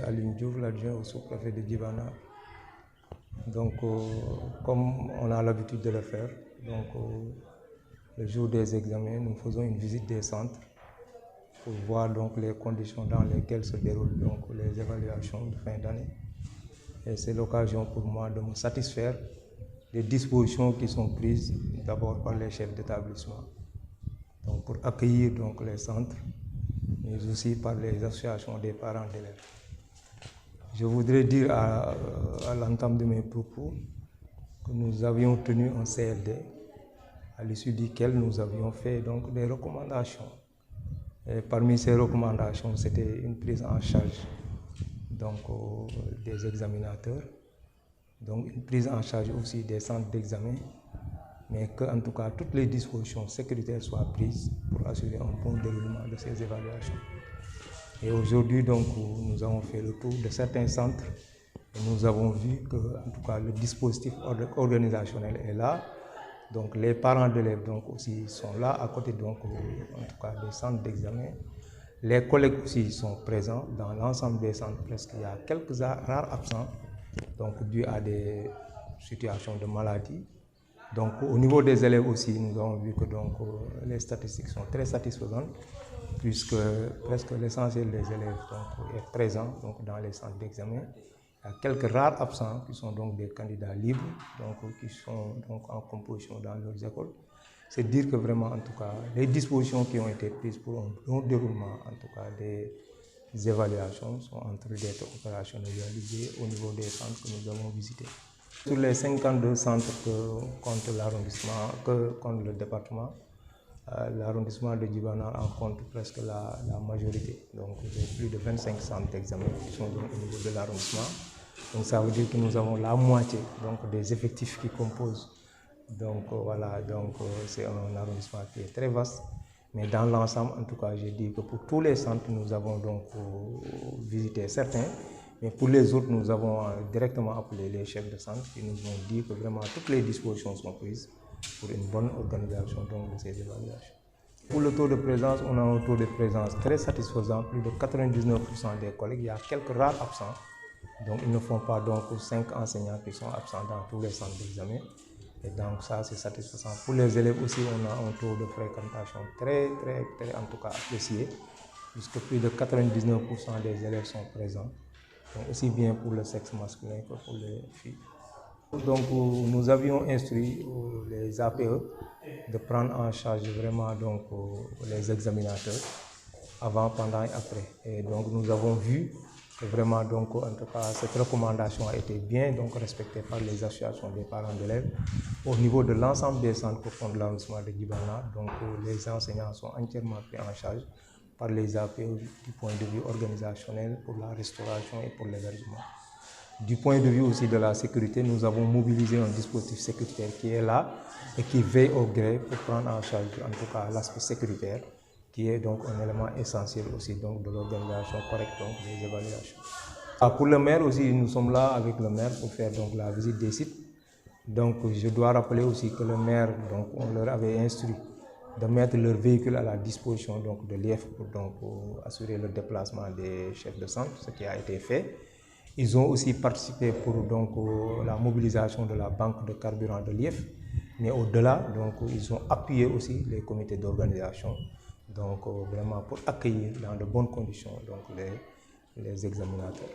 Alioune Diouf, l'adjoint au sous-préfet de Djibana. Donc, comme on a l'habitude de le faire, donc, le jour des examens, nous faisons une visite des centres pour voir donc, les conditions dans lesquelles se déroulent donc, les évaluations de fin d'année. Et c'est l'occasion pour moi de me satisfaire des dispositions qui sont prises d'abord par les chefs d'établissement donc pour accueillir donc, les centres, mais aussi par les associations des parents d'élèves. Je voudrais dire à l'entame de mes propos que nous avions tenu un CLD à l'issue duquel nous avions fait donc, des recommandations. Et parmi ces recommandations, c'était une prise en charge donc, des examinateurs, donc une prise en charge aussi des centres d'examen, mais que en tout cas toutes les dispositions sécuritaires soient prises pour assurer un bon déroulement de ces évaluations. Et aujourd'hui, donc, nous avons fait le tour de certains centres et nous avons vu que en tout cas, le dispositif organisationnel est là. Donc les parents d'élèves donc, aussi sont là à côté donc, en tout cas, des centres d'examen. Les collègues aussi sont présents dans l'ensemble des centres, presque il y a quelques rares absents donc, dus à des situations de maladie. Donc au niveau des élèves aussi, nous avons vu que donc, les statistiques sont très satisfaisantes puisque presque l'essentiel des élèves donc, est présent donc, dans les centres d'examen. Il y a quelques rares absents qui sont donc des candidats libres, donc, qui sont donc en composition dans leurs écoles. C'est dire que vraiment, en tout cas, les dispositions qui ont été prises pour un bon déroulement, en tout cas, des évaluations sont en train d'être opérationnalisées au niveau des centres que nous avons visités. Sur les 52 centres que compte l'arrondissement, que compte le département, l'arrondissement de Djibana en compte presque la majorité. Donc, il y a plus de 25 centres d'examen qui sont donc au niveau de l'arrondissement. Donc, ça veut dire que nous avons la moitié donc, des effectifs qui composent. Donc, voilà, donc, c'est un arrondissement qui est très vaste. Mais dans l'ensemble, en tout cas, j'ai dit que pour tous les centres, nous avons donc visité certains. Mais pour les autres, nous avons directement appelé les chefs de centre qui nous ont dit que vraiment toutes les dispositions sont prises pour une bonne organisation donc, de ces évaluations. Pour le taux de présence, on a un taux de présence très satisfaisant, plus de 99% des collègues. Il y a quelques rares absents, donc ils ne font pas donc 5 enseignants qui sont absents dans tous les centres d'examen. Et donc ça, c'est satisfaisant. Pour les élèves aussi, on a un taux de fréquentation très, en tout cas apprécié, puisque plus de 99% des élèves sont présents, donc aussi bien pour le sexe masculin que pour les filles. Donc nous avions instruit les APE de prendre en charge vraiment donc, les examinateurs avant, pendant et après. Et donc nous avons vu que vraiment donc, en tout cas, cette recommandation a été bien donc, respectée par les associations des parents d'élèves au niveau de l'ensemble des centres que compte l'arrondissement de Djibana. Donc les enseignants sont entièrement pris en charge par les APE du point de vue organisationnel pour la restauration et pour l'hébergement. Du point de vue aussi de la sécurité, nous avons mobilisé un dispositif sécuritaire qui est là et qui veille au gré pour prendre en charge en tout cas l'aspect sécuritaire, qui est donc un élément essentiel aussi donc, de l'organisation correcte donc, des évaluations. Pour le maire aussi, nous sommes là avec le maire pour faire donc, la visite des sites. Donc je dois rappeler aussi que le maire, donc, on leur avait instruit de mettre leur véhicule à la disposition donc, de l'IEF pour assurer le déplacement des chefs de centre, ce qui a été fait. Ils ont aussi participé pour donc, la mobilisation de la banque de carburant de l'IEF, mais au-delà, donc, ils ont appuyé aussi les comités d'organisation, donc vraiment pour accueillir dans de bonnes conditions donc, les examinateurs.